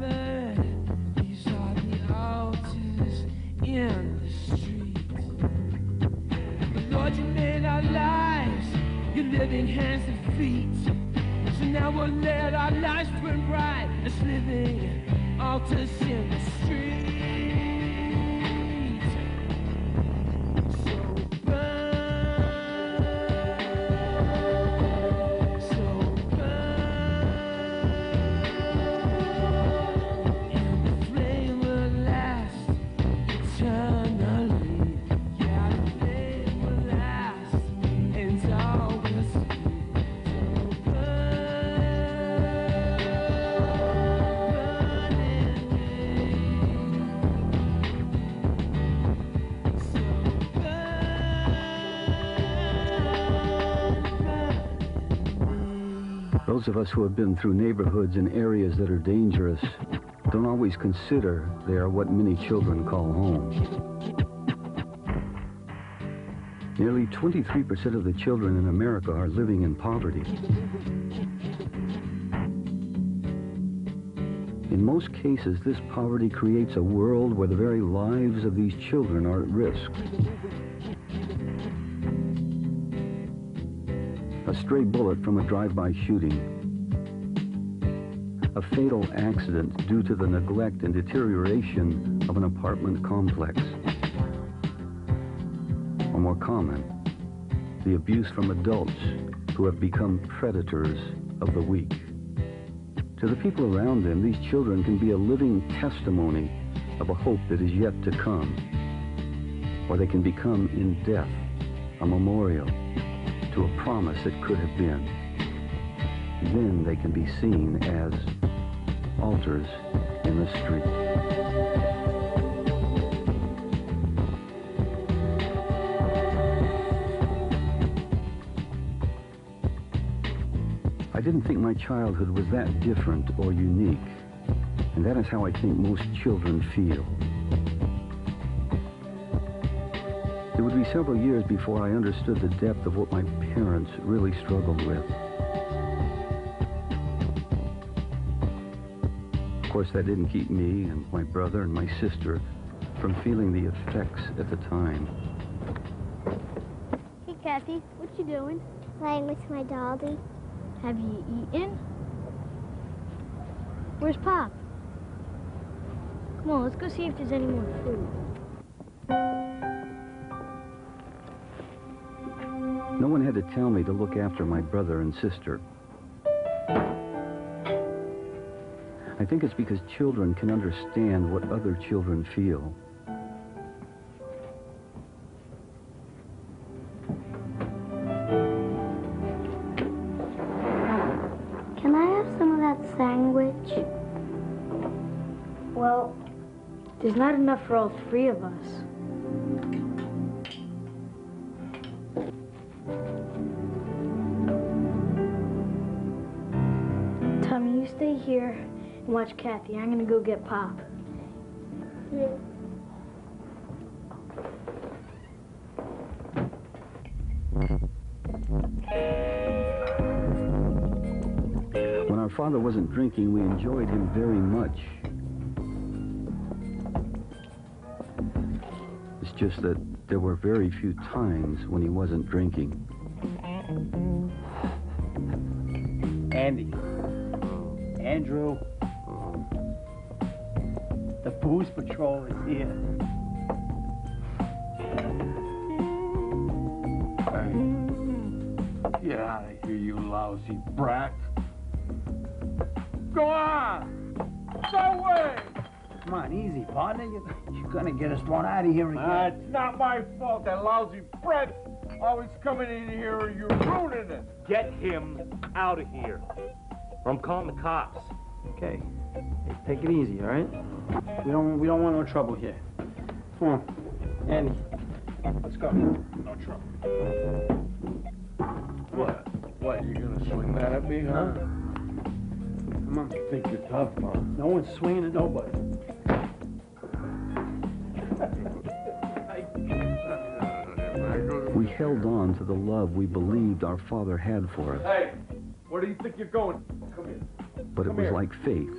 gathered. These are the altars in the street. But Lord, you made our lives your living hands and feet. So now we'll let our lives burn bright as living altars in the street. Those of us who have been through neighborhoods in areas that are dangerous don't always consider they are what many children call home. Nearly 23% of the children in America are living in poverty. In most cases, this poverty creates a world where the very lives of these children are at risk. A stray bullet from a drive-by shooting, a fatal accident due to the neglect and deterioration of an apartment complex, or more common, the abuse from adults who have become predators of the weak. To the people around them, these children can be a living testimony of a hope that is yet to come, or they can become in death a memorial to a promise that could have been. Then they can be seen as altars in the street. I didn't think my childhood was that different or unique, and that is how I think most children feel. It would be several years before I understood the depth of what my parents really struggled with. Of course, that didn't keep me and my brother and my sister from feeling the effects at the time. Hey, Kathy, what you doing? Playing with my dolly. Have you eaten? Where's Pop? Come on, let's go see if there's any more food. No one had to tell me to look after my brother and sister. I think it's because children can understand what other children feel. Can I have some of that sandwich? Well, there's not enough for all three of us. Tommy, you stay here and watch Kathy. I'm gonna go get Pop. Yeah. When our father wasn't drinking, we enjoyed him very much. It's just that there were very few times when he wasn't drinking. Andy. Andrew. The booze patrol is here. Hey, get out of here, you lousy brat. Go on! Go away! Come on, easy, partner. You're gonna get us thrown out of here again. It's not my fault, that lousy brat always coming in here or you're ruining it. Get him out of here, or I'm calling the cops. Okay. Hey, take it easy, all right? We don't want no trouble here. Come on, Andy. Let's go. No trouble. What, you gonna swing that at me, huh? Come on. You think you're tough, huh? No one's swinging at nobody. We held on to the love we believed our father had for us. Hey, where do you think you're going? Come here. But it was like faith.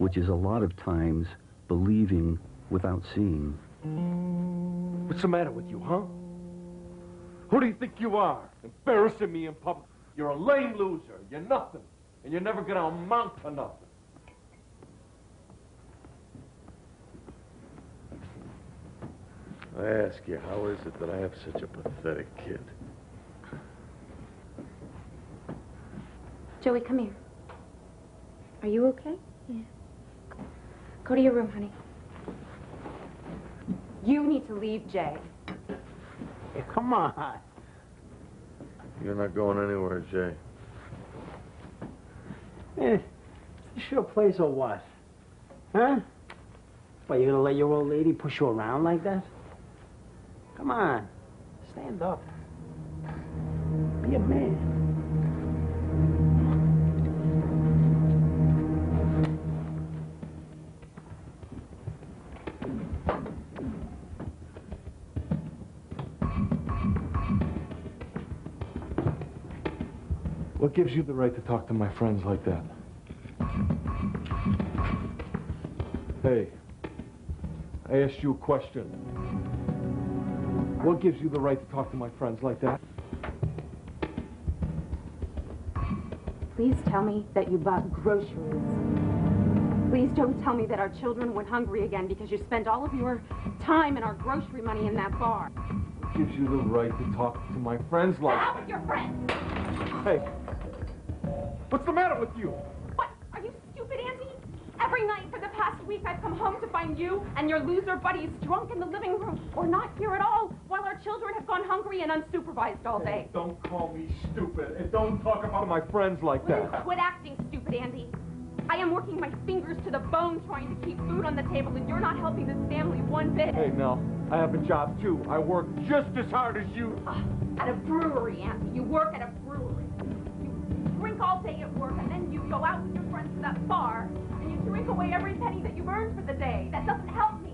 which is a lot of times believing without seeing. What's the matter with you, huh? Who do you think you are? Embarrassing me in public. You're a lame loser. You're nothing. And you're never gonna amount to nothing. I ask you, how is it that I have such a pathetic kid? Joey, come here. Are you okay? Yeah. Go to your room, honey. You need to leave Jay. Hey, come on. You're not going anywhere, Jay. Eh, is this your place or what? Huh? What, you gonna let your old lady push you around like that? Come on. Stand up. Be a man. What gives you the right to talk to my friends like that? Hey, I asked you a question. What gives you the right to talk to my friends like that? Please tell me that you bought groceries. Please don't tell me that our children went hungry again because you spent all of your time and our grocery money in that bar. What gives you the right to talk to my friends like that? Out with your friends! Hey, what's the matter with you? What? Are you stupid, Andy? Every night for the past week I've come home to find you and your loser buddies drunk in the living room or not here at all while our children have gone hungry and unsupervised all day. Hey, don't call me stupid and don't talk about my friends like Will you that. quit acting stupid, Andy? I am working my fingers to the bone trying to keep food on the table and you're not helping this family one bit. Hey, Mel, I have a job too. I work just as hard as you. At a brewery, Andy. You work at a brewery. You drink all day at work and then you go out with your friends to that bar and you drink away every penny that you've earned for the day. That doesn't help me.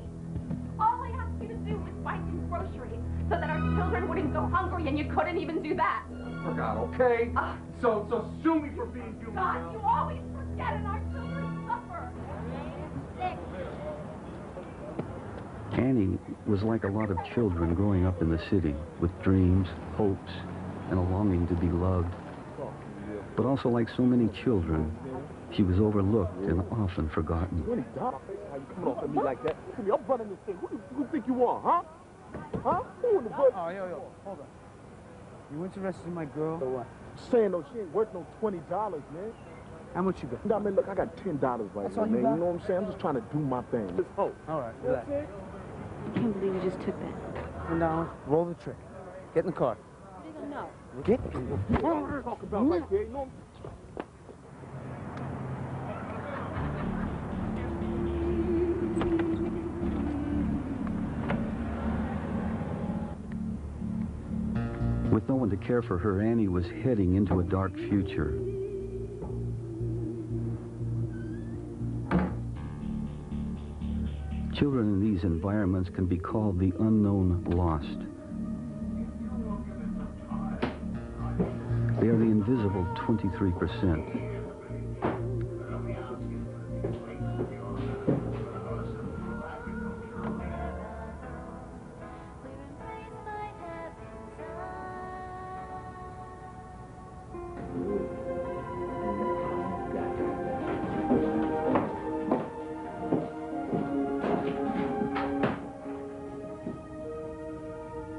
All I asked you to do was buy some groceries so that our children wouldn't go hungry and you couldn't even do that. I forgot, okay? So sue me for being human. God, you always forget and our children suffer. Annie was like a lot of children growing up in the city with dreams, hopes, and a longing to be loved. But also like so many children, she was overlooked and often forgotten. $20? How you coming off at me like that? I'm running this thing. Who do you think you are, huh? Huh? Who in the butt? Oh, yo, hold on. You interested in my girl? So what? Saying no, she ain't worth no $20, man. How much you got? I mean, look, I got $10 right That's now, all you man. got? You know what I'm saying? I'm just trying to do my thing. Let's hope. All right, relax. I can't believe you just took that. $10. Roll the trick. Get in the car. No. Get. What are you talking about right there? You know? With no one to care for her, Annie was heading into a dark future. Children in these environments can be called the unknown lost. They are the invisible 23%.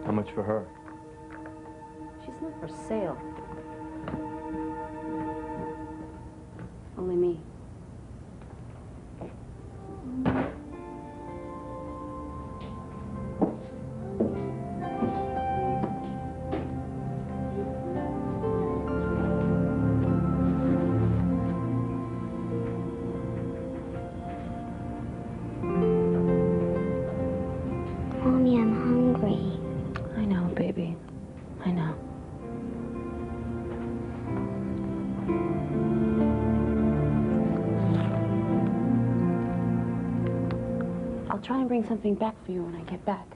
How much for her? She's not for sale. Only me. Mommy, I'm hungry. I know, baby. I know. I'll try and bring something back for you when I get back.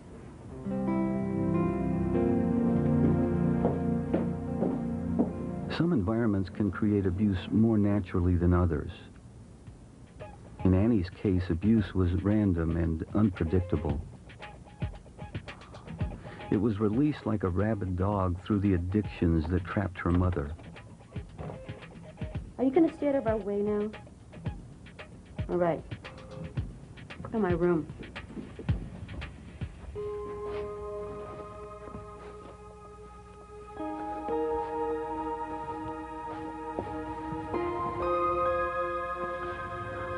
Some environments can create abuse more naturally than others. In Annie's case, abuse was random and unpredictable. It was released like a rabid dog through the addictions that trapped her mother. Are you going to stay out of our way now? All right. Come to my room.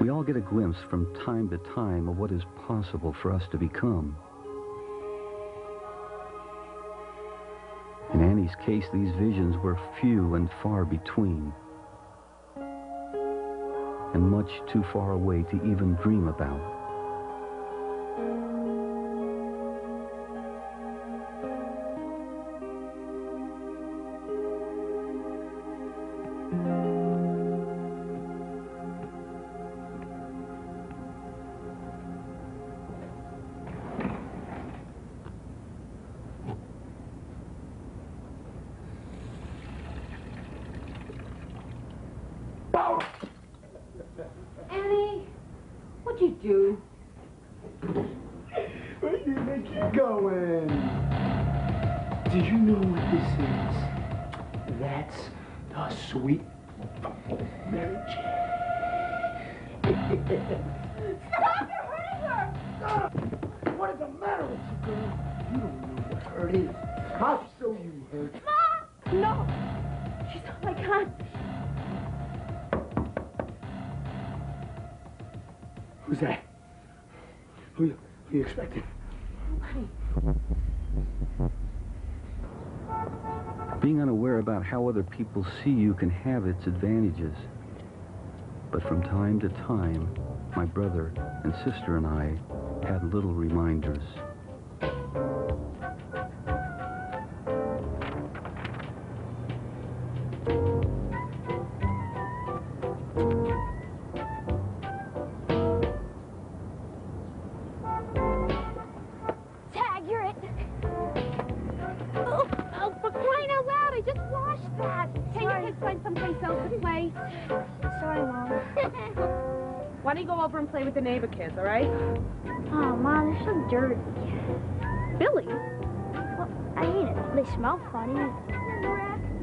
We all get a glimpse from time to time of what is possible for us to become. In Annie's case, these visions were few and far between, and much too far away to even dream about. Annie, what'd you do? Where do you think you're going? Do you know what this is? That's the sweet Mary Jane. Stop! You're hurting her! Stop! What is the matter with you, girl? You don't know what hurt is. I'll show you hurt. Mom! No! She's not my God. Who's that? Who you expecting? Being unaware about how other people see you can have its advantages. But from time to time, my brother and sister and I had little reminders. Tag, you're it. Oh, for crying out loud, I just washed that. Hey, you can find someplace else to play. Sorry, Mom. Why don't you go over and play with the neighbor kids, all right? Oh, Mom, they're so dirty. Billy? Well, I mean it. They smell funny.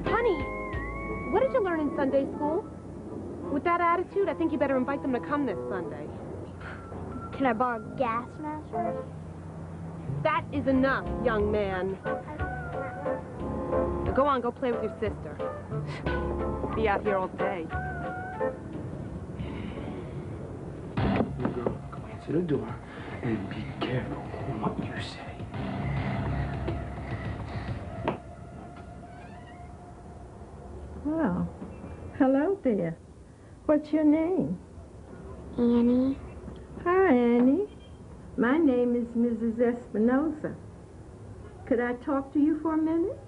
Honey, what did you learn in Sunday school? With that attitude, I think you better invite them to come this Sunday. Can I borrow a gas mask first? That is enough, young man. Now go on, go play with your sister. Be out here all day. You girl, go answer the door and be careful on what you say. Well, hello there. What's your name? Annie. Hi, Annie. My name is Mrs. Espinosa. Could I talk to you for a minute?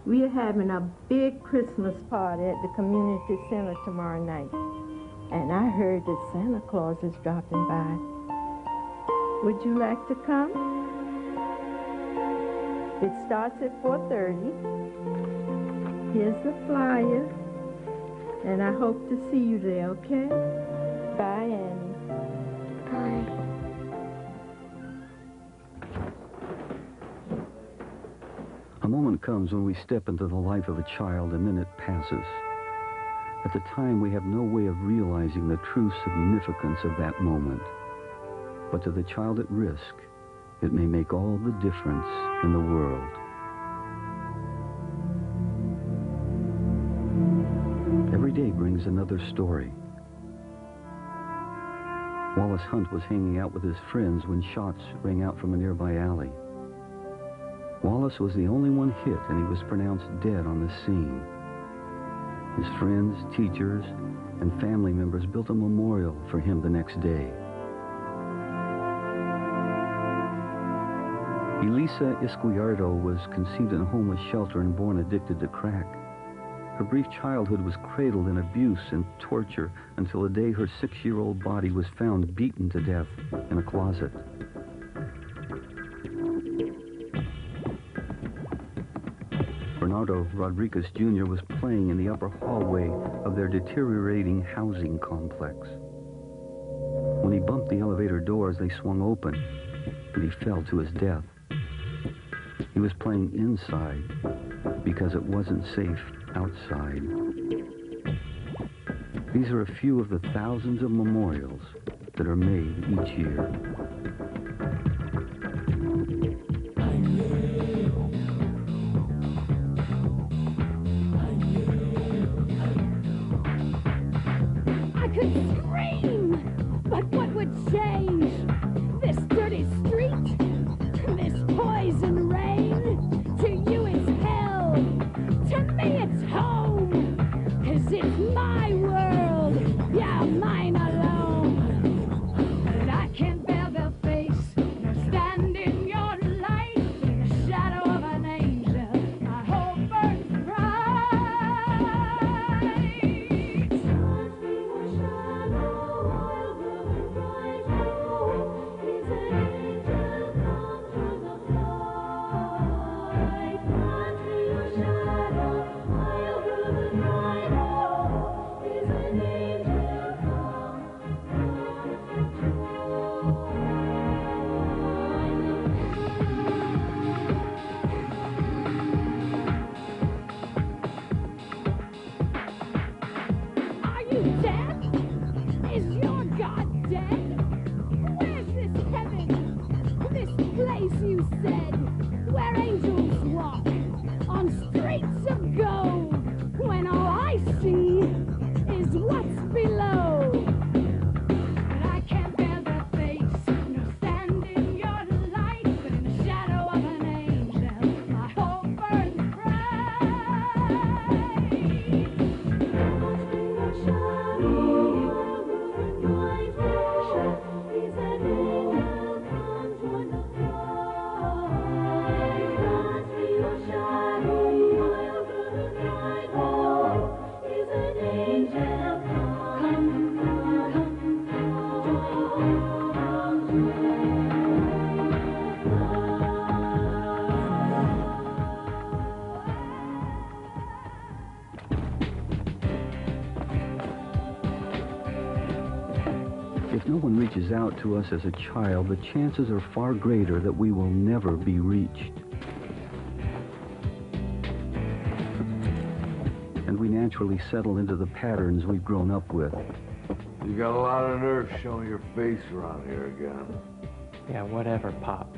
We are having a big Christmas party at the community center tomorrow night. And I heard that Santa Claus is dropping by. Would you like to come? It starts at 4:30. Here's the flyer. And I hope to see you there, okay? Bye, Annie. Bye. A moment comes when we step into the life of a child and then it passes. At the time, we have no way of realizing the true significance of that moment. But to the child at risk, it may make all the difference in the world. Every day brings another story. Wallace Hunt was hanging out with his friends when shots rang out from a nearby alley. Wallace was the only one hit, and he was pronounced dead on the scene. His friends, teachers, and family members built a memorial for him the next day. Elisa Esquiardo was conceived in a homeless shelter and born addicted to crack. Her brief childhood was cradled in abuse and torture until the day her 6-year-old body was found beaten to death in a closet. Bernardo Rodriguez Jr. was playing in the upper hallway of their deteriorating housing complex. bumped the elevator door as they swung open, and he fell to his death. He was playing inside because it wasn't safe outside. These are a few of the thousands of memorials that are made each year. I could scream, but what would change? This dirty street, this poison rain. To you it's hell, to me it's home. 'Cause it's my world, yeah, mine alone. But I can't bear the face, nor stand in your light. In the shadow of an angel, my hope burns dead? Is your God dead? Where's this heaven? This place you said, where angels walk on streets of gold, when all I see is what's below. But I can't bear the face, nor stand in your light, but in the shadow of an angel, my hope burns If no one reaches out to us as a child, the chances are far greater that we will never be reached. And we naturally settle into the patterns we've grown up with. You got a lot of nerve showing your face around here again. Yeah, whatever, Pop.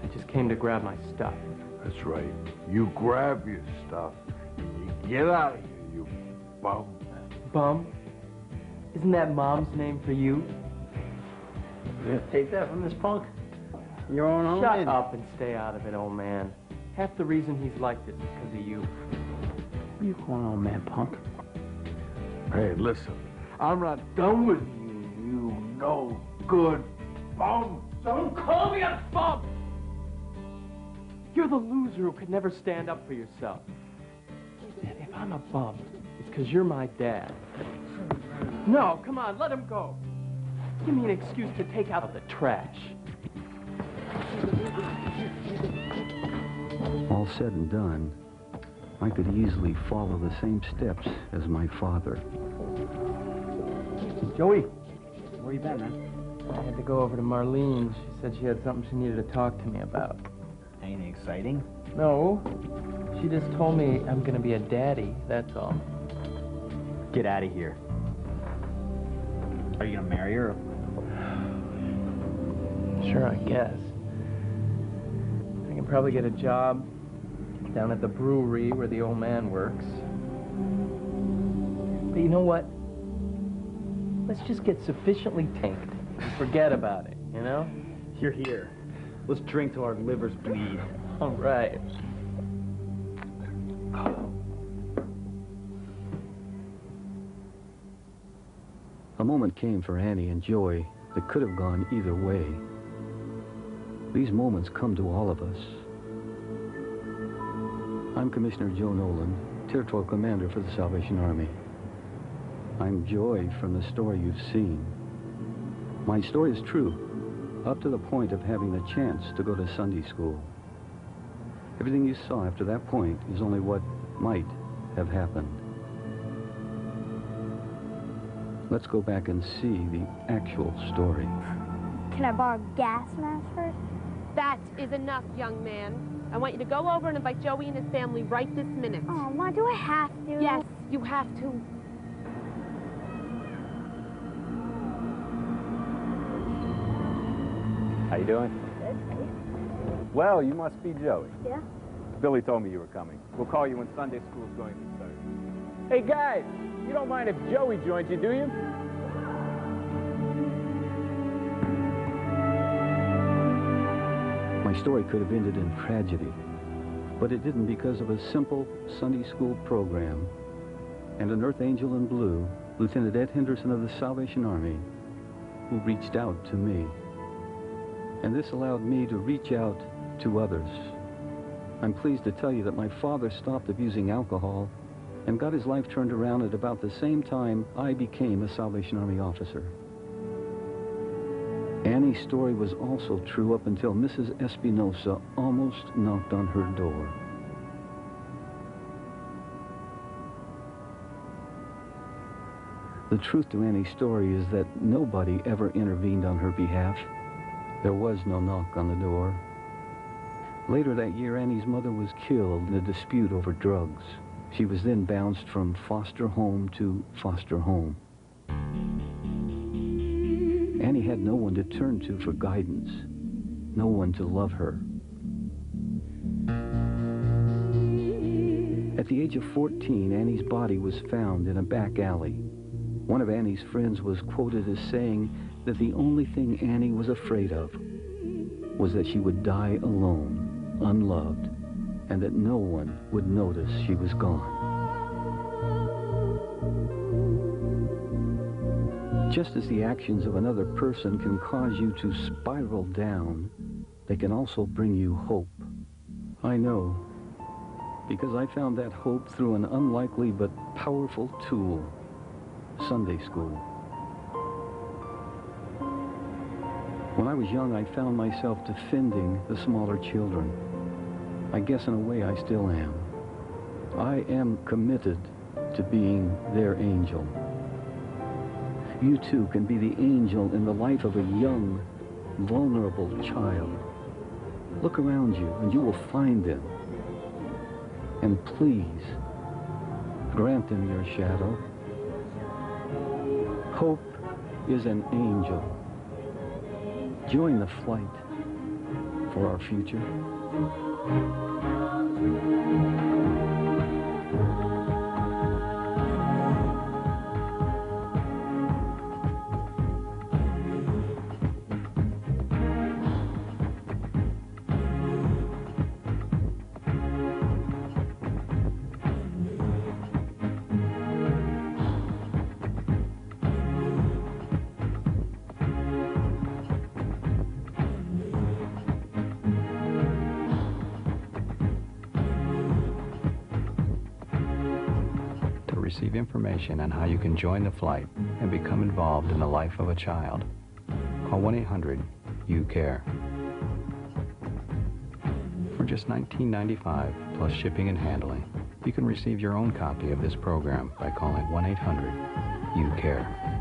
I just came to grab my stuff. That's right. You grab your stuff and you get out of here, you bum. Bum? Isn't that Mom's name for you? You take that from this punk? Your own home? Shut up and stay out of it, old man. Half the reason he's like this is because of you. What are you calling old man, punk? Hey, listen. I'm not done with you, you no good bum. Don't call me a bum! You're the loser who could never stand up for yourself. And if I'm a bum, it's because you're my dad. No, come on, let him go. Give me an excuse to take out the trash. All said and done, I could easily follow the same steps as my father. Joey, where you been, man? I had to go over to Marlene's. She said she had something she needed to talk to me about. Anything exciting? No. She just told me I'm going to be a daddy, that's all. Get out of here. Are you gonna marry her? Sure, I guess. I can probably get a job down at the brewery where the old man works. But you know what? Let's just get sufficiently tanked and forget about it, you know? You're here. Let's drink till our livers bleed. All right. A moment came for Annie and Joey that could have gone either way. These moments come to all of us. I'm Commissioner Joe Nolan, Territorial Commander for the Salvation Army. I'm Joy from the story you've seen. My story is true, up to the point of having the chance to go to Sunday school. Everything you saw after that point is only what might have happened. Let's go back and see the actual story. Can I borrow a gas mask first? That is enough, young man. I want you to go over and invite Joey and his family right this minute. Oh, Ma, do I have to? Yes, you have to. How you doing? Good. Well, you must be Joey. Yeah? Billy told me you were coming. We'll call you when Sunday school's going to start. Hey, guys, you don't mind if Joey joins you, do you? My story could have ended in tragedy, but it didn't because of a simple Sunday school program and an Earth Angel in Blue, Lieutenant Ed Henderson of the Salvation Army, who reached out to me. And this allowed me to reach out to others. I'm pleased to tell you that my father stopped abusing alcohol and got his life turned around at about the same time I became a Salvation Army officer. Annie's story was also true up until Mrs. Espinosa almost knocked on her door. The truth to Annie's story is that nobody ever intervened on her behalf. There was no knock on the door. Later that year, Annie's mother was killed in a dispute over drugs. She was then bounced from foster home to foster home. Annie had no one to turn to for guidance, no one to love her. At the age of 14, Annie's body was found in a back alley. One of Annie's friends was quoted as saying that the only thing Annie was afraid of was that she would die alone, unloved, and that no one would notice she was gone. Just as the actions of another person can cause you to spiral down, they can also bring you hope. I know, because I found that hope through an unlikely but powerful tool, Sunday school. When I was young, I found myself defending the smaller children. I guess in a way I still am. I am committed to being their angel. You too can be the angel in the life of a young, vulnerable child. Look around you and you will find them. And please, grant them your shadow. Hope is an angel. Join the flight for our future. Receive information on how you can join the flight and become involved in the life of a child. Call 1-800-YOU-CARE. For just $19.95 plus shipping and handling, you can receive your own copy of this program by calling 1-800-YOU-CARE.